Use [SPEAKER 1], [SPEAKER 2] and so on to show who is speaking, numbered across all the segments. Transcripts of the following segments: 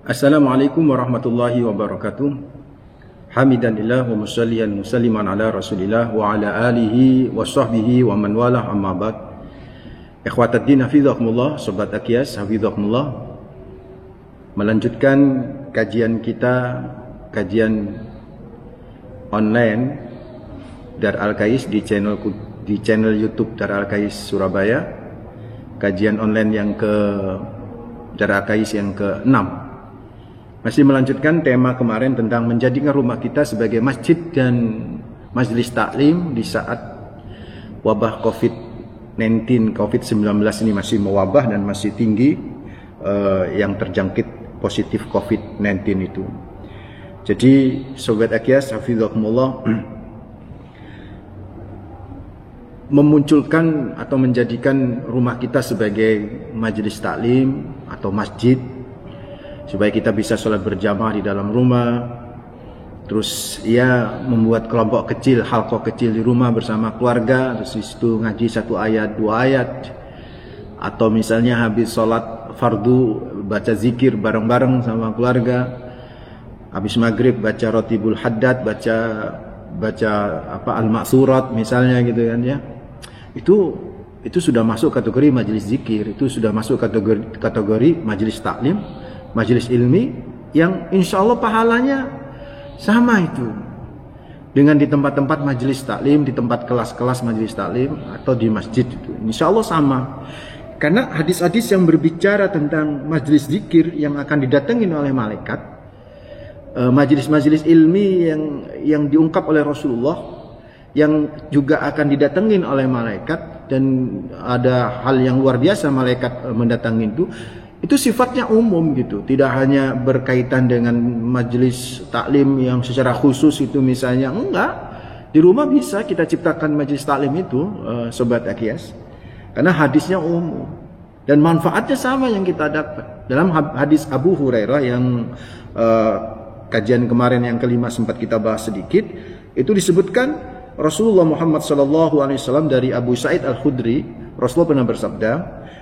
[SPEAKER 1] Assalamualaikum warahmatullahi wabarakatuh. Hamidanillah wa musalliyan musalliman ala Rasulillah wa ala alihi wa sahbihi wa man walah, amma ba'd. Ikhwataddin hafizakumullah, sobat Aqyas hafizakumullah. Melanjutkan kajian kita, kajian online Dar Al-Kais di channel YouTube Dar Al-Kais Surabaya. Kajian online yang ke Dar Al-Kais yang ke-6. Masih melanjutkan tema kemarin tentang menjadikan rumah kita sebagai masjid dan majelis taklim di saat wabah COVID-19 ini masih mewabah dan masih tinggi yang terjangkit positif COVID-19 itu. Jadi sobat Aqyas hafizakumullah, memunculkan atau menjadikan rumah kita sebagai majelis taklim atau masjid supaya kita bisa sholat berjamaah di dalam rumah. Terus ia membuat kelompok kecil, halqah kecil di rumah bersama keluarga. Terus di situ ngaji 1 ayat 2 ayat, atau misalnya habis sholat fardu baca zikir bareng-bareng sama keluarga. Habis maghrib baca rotibul haddad, baca al-ma'surat misalnya gitu kan ya. Itu sudah masuk kategori majelis zikir, itu sudah masuk kategori majelis taklim, majelis ilmi yang insya Allah pahalanya sama itu dengan di tempat-tempat majelis taklim, di tempat kelas-kelas majelis taklim atau di masjid, itu insya Allah sama. Karena hadis-hadis yang berbicara tentang majelis zikir yang akan didatengin oleh malaikat, majelis-majelis ilmi yang diungkap oleh Rasulullah yang juga akan didatengin oleh malaikat, dan ada hal yang luar biasa malaikat mendatangin itu sifatnya umum gitu, tidak hanya berkaitan dengan majelis taklim yang secara khusus itu misalnya, enggak. Di rumah bisa kita ciptakan majelis taklim itu, sobat Aqyas, karena hadisnya umum dan manfaatnya sama yang kita dapat. Dalam hadis Abu Hurairah yang kajian kemarin yang kelima sempat kita bahas sedikit, itu disebutkan Rasulullah Muhammad SAW dari Abu Sa'id Al-Khudri, Rasulullah pernah bersabda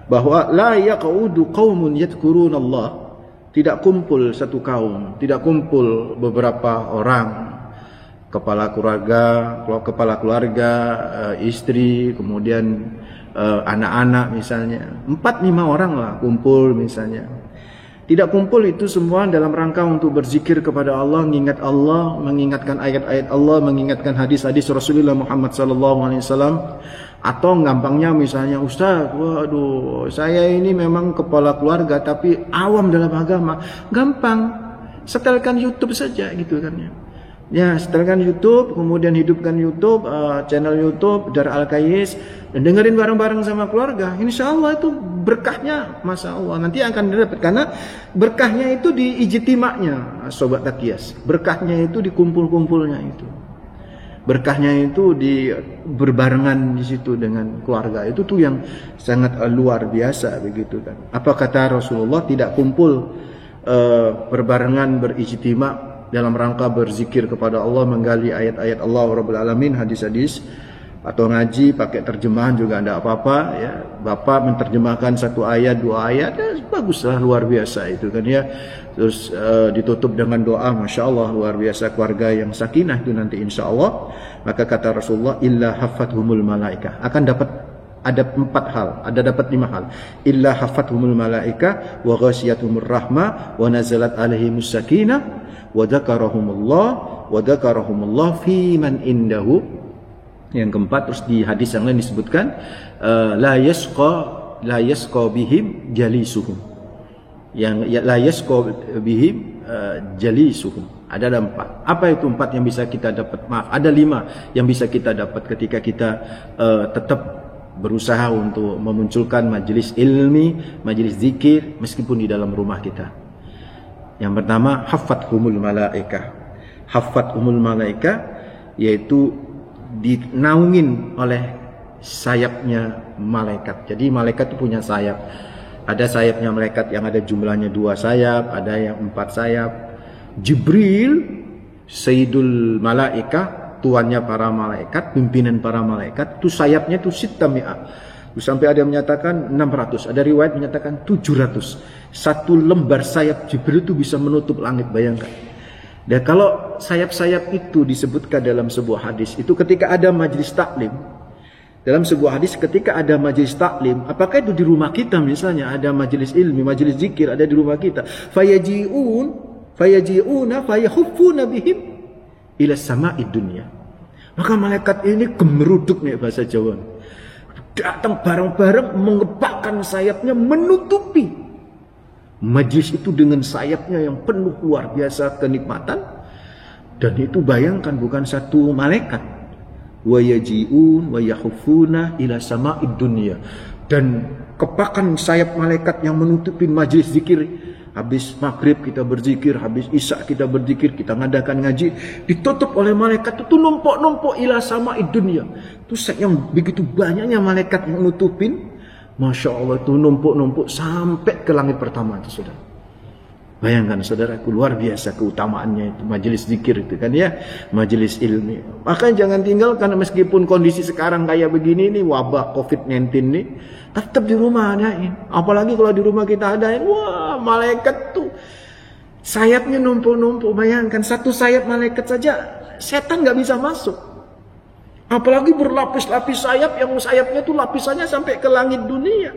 [SPEAKER 1] bahwa la yaqudu qaumun yadhkurunallah, tidak kumpul satu kaum, tidak kumpul beberapa orang, kepala keluarga, istri, kemudian anak-anak misalnya, 4-5 orang lah kumpul misalnya. Tidak kumpul itu semua dalam rangka untuk berzikir kepada Allah, mengingat Allah, mengingatkan ayat-ayat Allah, mengingatkan hadis-hadis Rasulullah Muhammad SAW. Atau gampangnya misalnya, Ustaz, waduh, saya ini memang kepala keluarga tapi awam dalam agama. Gampang, setelkan YouTube saja gitu kan ya. Ya, setelkan YouTube, kemudian hidupkan YouTube, channel YouTube Dar Al-Kais, dan dengerin bareng-bareng sama keluarga. Insya Allah itu berkahnya, Masya Allah, nanti akan didapat. Karena berkahnya itu di ijtima'nya, sobat Aqyas. Berkahnya itu di kumpul-kumpulnya itu. Berkahnya itu di berbarengan di situ dengan keluarga. Itu tuh yang sangat luar biasa begitu kan. Apa kata Rasulullah, tidak kumpul berbarengan berijtima' dalam rangka berzikir kepada Allah, menggali ayat-ayat Allah Rabbul Alamin, hadis-hadis, atau ngaji pakai terjemahan juga tidak apa-apa ya. Bapak menerjemahkan 1 ayat 2 ayat, ya baguslah, luar biasa itu kan ya. Terus ditutup dengan doa, Masya Allah, luar biasa, keluarga yang sakinah itu nanti insya Allah. Maka kata Rasulullah, illa hafathumul malaika, akan dapat ada 4 hal, ada dapat 5 hal. Illa hafathumul malaika wa ghasyiatumur rahmah wa nazalat alaihimus sakinah wa dzakarahumullah fi man indahu. Yang keempat, terus di hadis yang lain disebutkan la yasqa bihim jalisuhum. Yang la yasqa bihim jalisuhum. Ada 4. Apa itu 4 yang bisa kita dapat? Maaf, ada 5 yang bisa kita dapat ketika kita tetap berusaha untuk memunculkan majelis ilmi, majelis zikir meskipun di dalam rumah kita. Yang pertama, hafathumul malaika. Hafathumul malaika yaitu dinaungin oleh sayapnya malaikat. Jadi malaikat itu punya sayap. Ada sayapnya malaikat yang ada jumlahnya 2 sayap, ada yang 4 sayap. Jibril, Sayyidul Malaika, tuannya para malaikat, pimpinan para malaikat, itu sayapnya itu 600. Sampai ada yang menyatakan 600, ada riwayat menyatakan 700. Satu lembar sayap Jibril itu bisa menutup langit, bayangkan. Dan kalau sayap-sayap itu disebutkan dalam sebuah hadis, itu ketika ada majelis taklim. Dalam sebuah hadis ketika ada majelis taklim, apakah itu di rumah kita misalnya, ada majelis ilmi, majelis zikir ada di rumah kita. Fayaji'una fayahuffuna bihim ila sama'id dunya. Maka malaikat ini gemeruduk nih bahasa Jawa. Datang bareng-bareng mengepakkan sayapnya menutupi majlis itu dengan sayapnya yang penuh luar biasa kenikmatan. Dan itu bayangkan bukan satu malaikat. Wa yaji'un wa yahuffuna ila sama'id dunya. Dan kepakan sayap malaikat yang menutupi majlis zikir. Habis maghrib kita berzikir, habis isya kita berzikir, kita ngadakan ngaji, ditutup oleh malaikat itu numpuk-numpuk ila sama'id dunya. Itu yang begitu banyaknya malaikat yang nutupin, Masya Allah itu numpuk-numpuk sampai ke langit pertama itu, saudara. Bayangkan saudaraku, luar biasa keutamaannya itu majelis zikir itu kan ya, majelis ilmi. Maka jangan tinggalkan meskipun kondisi sekarang kayak begini nih, wabah COVID-19 nih, tetap di rumah adain. Apalagi kalau di rumah kita adain, wah malaikat tuh sayapnya numpuk-numpuk. Bayangkan satu sayap malaikat saja setan nggak bisa masuk. Apalagi berlapis-lapis sayap yang sayapnya tuh lapisannya sampai ke langit dunia.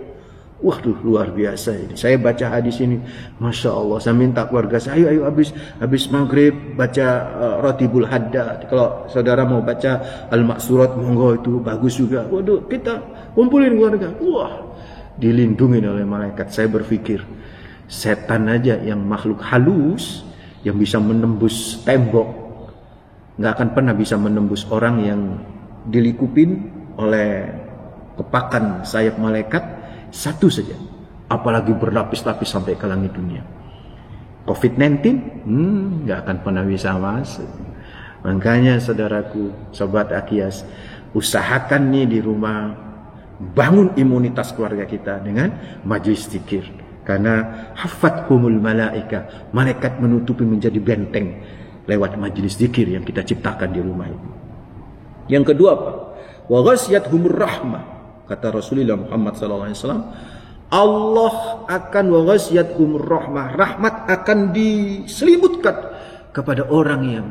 [SPEAKER 1] Waduh, luar biasa ini. Saya baca hadis ini, Masya Allah. Saya minta keluarga saya, ayo habis maghrib baca Ratibul Haddad. Kalau saudara mau baca Al-Maksurat, monggo itu bagus juga. Waduh, kita kumpulin keluarga. Wah, dilindungi oleh malaikat. Saya berpikir, setan aja yang makhluk halus, yang bisa menembus tembok, nggak akan pernah bisa menembus orang yang dilikupin oleh kepakan sayap malaikat. Satu saja, apalagi berlapis-lapis sampai ke langit dunia. COVID-19 nggak akan pernah bisa masuk. Makanya saudaraku, sobat Akhias, usahakan nih di rumah bangun imunitas keluarga kita dengan majelis zikir. Karena hafathumul malaika, malaikat menutupi menjadi benteng lewat majelis zikir yang kita ciptakan di rumah itu. Yang kedua apa? Wa ghasyiyatuhumur rahmah. Kata Rasulullah Muhammad SAW, Allah akan waghasyiathumur rahmah, rahmat akan diselimutkan kepada orang yang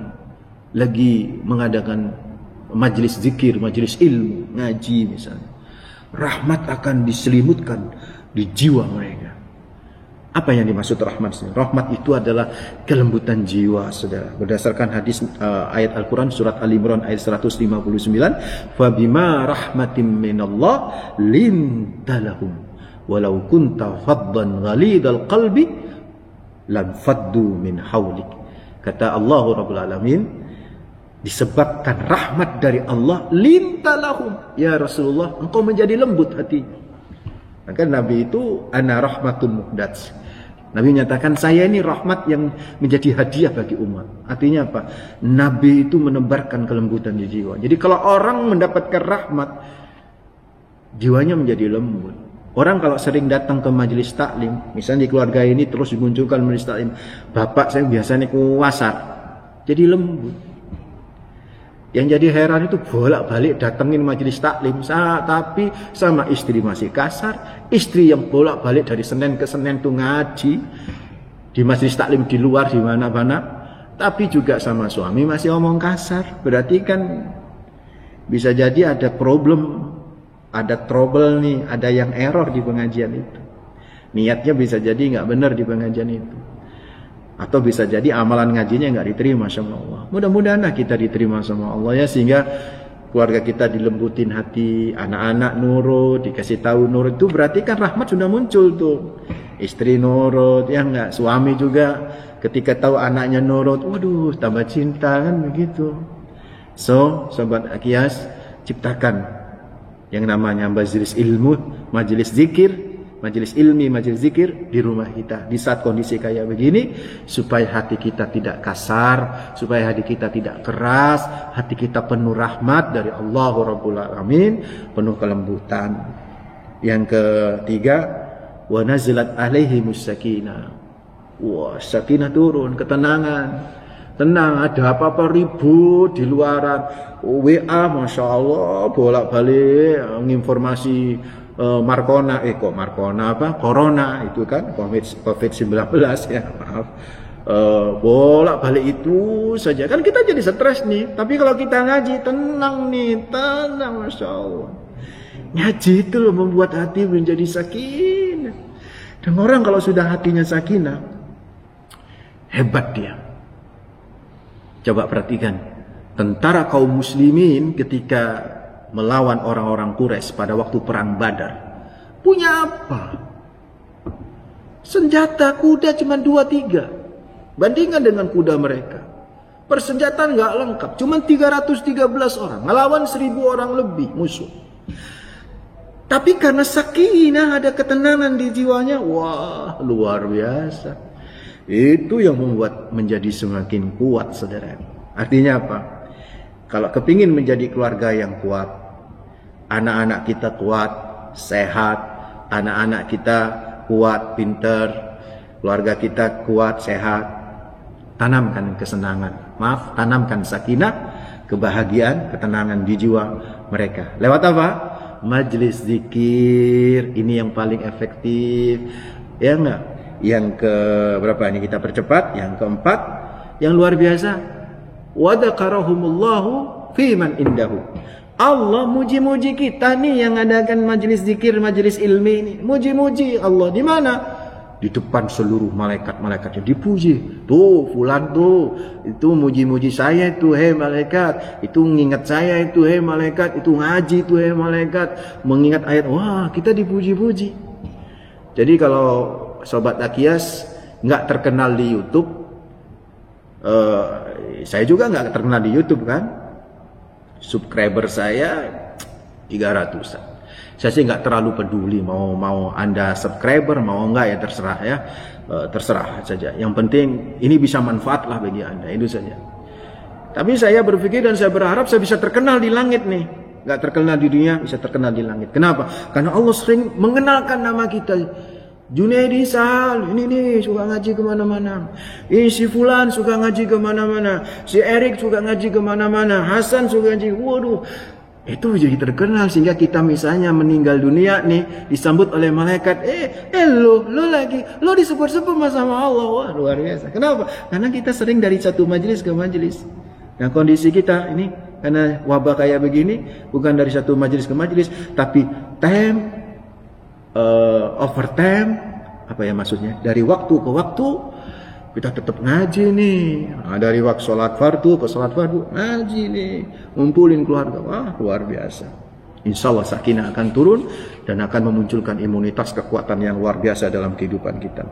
[SPEAKER 1] lagi mengadakan majelis zikir, majelis ilmu, ngaji misalnya. Rahmat akan diselimutkan di jiwa mereka. Apa yang dimaksud rahmat? Rahmat itu adalah kelembutan jiwa, saudara. Berdasarkan hadis ayat Al-Quran surat Al-Imran ayat 159, "Fabima rahmatim minallah lintalahum, walau kunta faddan ghalidal qalbi lam faddu min hawlik." Kata Allah Rabbul Alamin, disebabkan rahmat dari Allah, lintalahum, ya Rasulullah, engkau menjadi lembut hatinya. Maka Nabi itu ana rahmatun muhdats. Nabi menyatakan, saya ini rahmat yang menjadi hadiah bagi umat. Artinya apa? Nabi itu menebarkan kelembutan di jiwa. Jadi kalau orang mendapatkan rahmat, jiwanya menjadi lembut. Orang kalau sering datang ke majelis taklim, misalnya di keluarga ini terus dimunculkan majelis taklim, bapak saya biasanya kuasar, jadi lembut. Yang jadi heran itu bolak-balik datengin majelis taklim, tapi sama istri masih kasar. Istri yang bolak-balik dari Senin ke Senin tuh ngaji di majelis taklim di luar di mana-mana, tapi juga sama suami masih omong kasar. Berarti kan bisa jadi ada problem, ada trouble nih, ada yang error di pengajian itu. Niatnya bisa jadi nggak benar di pengajian itu. Atau bisa jadi amalan ngajinya nggak diterima sama Allah. Mudah-mudahan kita diterima sama Allah ya, sehingga keluarga kita dilembutin hati, anak-anak nurut, dikasih tahu nurut, itu berarti kan rahmat sudah muncul tuh. Istri nurut, ya enggak, suami juga ketika tahu anaknya nurut, waduh tambah cinta kan begitu. So, sobat Akhias, ciptakan yang namanya majelis ilmu, majelis zikir, majelis ilmi, majelis zikir di rumah kita di saat kondisi kayak begini, supaya hati kita tidak kasar, supaya hati kita tidak keras, hati kita penuh rahmat dari Allah Rabbul Alamin, penuh kelembutan. Yang ketiga, wa nazilat alaihimus sakinah. Wah, sakinah turun, ketenangan. Tenang, ada apa-apa ribut di luaran, WA Masya Allah bolak-balik nginformasi Corona itu kan COVID-19 ya, maaf. Bolak balik itu saja kan kita jadi stres nih. Tapi kalau kita ngaji tenang, masya Allah. Ngaji itu loh membuat hati menjadi sakinah. Dan orang kalau sudah hatinya sakinah, hebat dia. Coba perhatikan, tentara kaum muslimin ketika melawan orang-orang Quraisy pada waktu perang Badar, punya apa? Senjata kuda cuma 2-3. Bandingkan dengan kuda mereka, persenjataan nggak lengkap, cuma 313 orang ngelawan 1000 orang lebih musuh. Tapi karena sakinah, ada ketenangan di jiwanya, wah luar biasa. Itu yang membuat menjadi semakin kuat, saudara. Artinya apa? Kalau kepingin menjadi keluarga yang kuat, anak-anak kita kuat, sehat, anak-anak kita kuat, pinter, keluarga kita kuat, sehat, tanamkan kesenangan, tanamkan sakinah, kebahagiaan, ketenangan di jiwa mereka. Lewat apa? Majelis zikir. Ini yang paling efektif, ya enggak? Yang ke berapa ini kita percepat? Yang keempat, yang luar biasa, wa dzakarahumullahu fi man indahu. Allah muji-muji kita nih yang adakan majelis zikir, majelis ilmi ini. Muji-muji Allah di mana? Di depan seluruh malaikat-malaikatnya dipuji. Tuh fulan tuh, itu muji-muji saya itu, hei malaikat. Itu mengingat saya itu, hei malaikat. Itu ngaji itu, hei malaikat. Mengingat ayat, wah kita dipuji-puji. Jadi kalau Sobat Akhias nggak terkenal di YouTube, saya juga nggak terkenal di YouTube kan. Subscriber saya 300-an. Saya sih nggak terlalu peduli mau Anda subscriber mau enggak ya, terserah ya, terserah saja. Yang penting ini bisa manfaat lah bagi Anda, itu saja. Tapi saya berpikir dan saya berharap saya bisa terkenal di langit nih, nggak terkenal di dunia, bisa terkenal di langit. Kenapa? Karena Allah sering mengenalkan nama kita. Junaidi Sahal, ini nih suka ngaji kemana-mana. Ini si Fulan suka ngaji kemana-mana. Si Erik suka ngaji kemana-mana. Hasan suka ngaji. Waduh, itu jadi terkenal sehingga kita misalnya meninggal dunia nih disambut oleh malaikat. Lo lagi, lo disebut-sebut sama Allah. Wah luar biasa. Kenapa? Karena kita sering dari satu majelis ke majelis. Nah kondisi kita ini karena wabah kayak begini, bukan dari satu majelis ke majelis, tapi overtime, apa ya maksudnya? Dari waktu ke waktu kita tetap ngaji nih. Nah, dari waktu sholat fardu ke sholat fardu ngaji nih, ngumpulin keluarga. Wah luar biasa. Insya Allah sakinah akan turun dan akan memunculkan imunitas kekuatan yang luar biasa dalam kehidupan kita.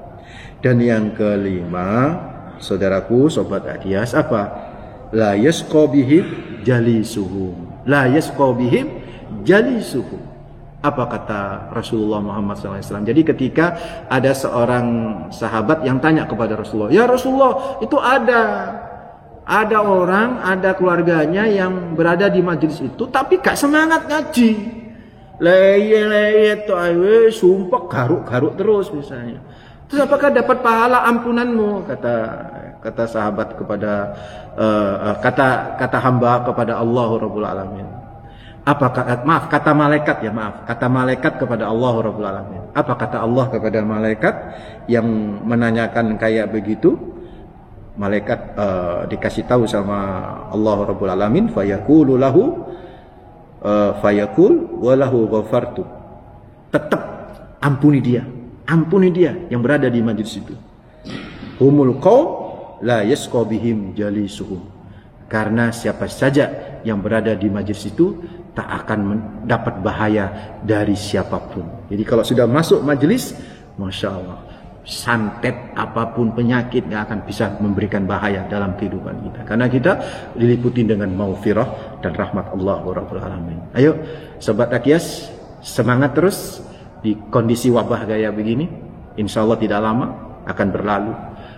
[SPEAKER 1] Dan yang kelima, saudaraku, Sobat Akhias, apa? La yasqa bihim jalisuhum. La yasqa bihim jalisuhum. Apa kata Rasulullah Muhammad SAW? Jadi ketika ada seorang sahabat yang tanya kepada Rasulullah, ya Rasulullah, itu ada orang, ada keluarganya yang berada di majelis itu, tapi gak semangat ngaji. Leye tuh ayo sumpah garuk terus misalnya. Terus apakah dapat pahala ampunanmu? Kata sahabat kepada kata hamba kepada Allah Rabbul Alamin. Kata malaikat kepada Allah Rabbul Alamin. Apa kata Allah kepada malaikat yang menanyakan kayak begitu? Malaikat dikasih tahu sama Allah Rabbul Alamin, fayaqulu lahu fayaqul walahu ghafartu. Tetap ampuni dia yang berada di majlis itu. Humul qaum la yasqa bihim jalisuhum. Karena siapa saja yang berada di majlis itu tak akan mendapat bahaya dari siapapun. Jadi kalau sudah masuk majelis, Masya Allah, santet apapun penyakit gak akan bisa memberikan bahaya dalam kehidupan kita. Karena kita diliputi dengan maufirah dan rahmat Allah Rabbul Alamin. Ayo Sobat Akhias, semangat terus di kondisi wabah gaya begini. Insya Allah tidak lama akan berlalu.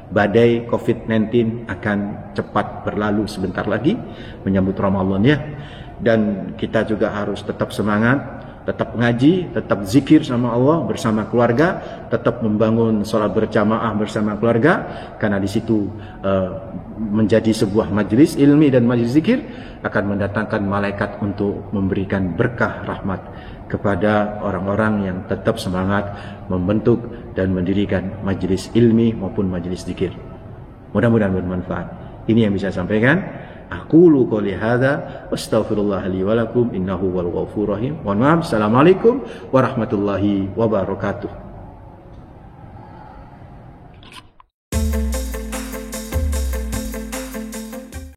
[SPEAKER 1] Badai COVID-19 akan cepat berlalu sebentar lagi menyambut Ramadan ya. Dan kita juga harus tetap semangat, tetap ngaji, tetap zikir sama Allah bersama keluarga, tetap membangun sholat berjamaah bersama keluarga, karena di situ menjadi sebuah majelis ilmi dan majelis zikir akan mendatangkan malaikat untuk memberikan berkah rahmat kepada orang-orang yang tetap semangat membentuk dan mendirikan majelis ilmi maupun majelis zikir. Mudah-mudahan bermanfaat. Ini yang bisa saya sampaikan. Aqulu qouli hadza wastaghfirullah li wa lakum innahu wal ghafurur rahim. Mohon maaf. Assalamualaikum warahmatullahi wabarakatuh.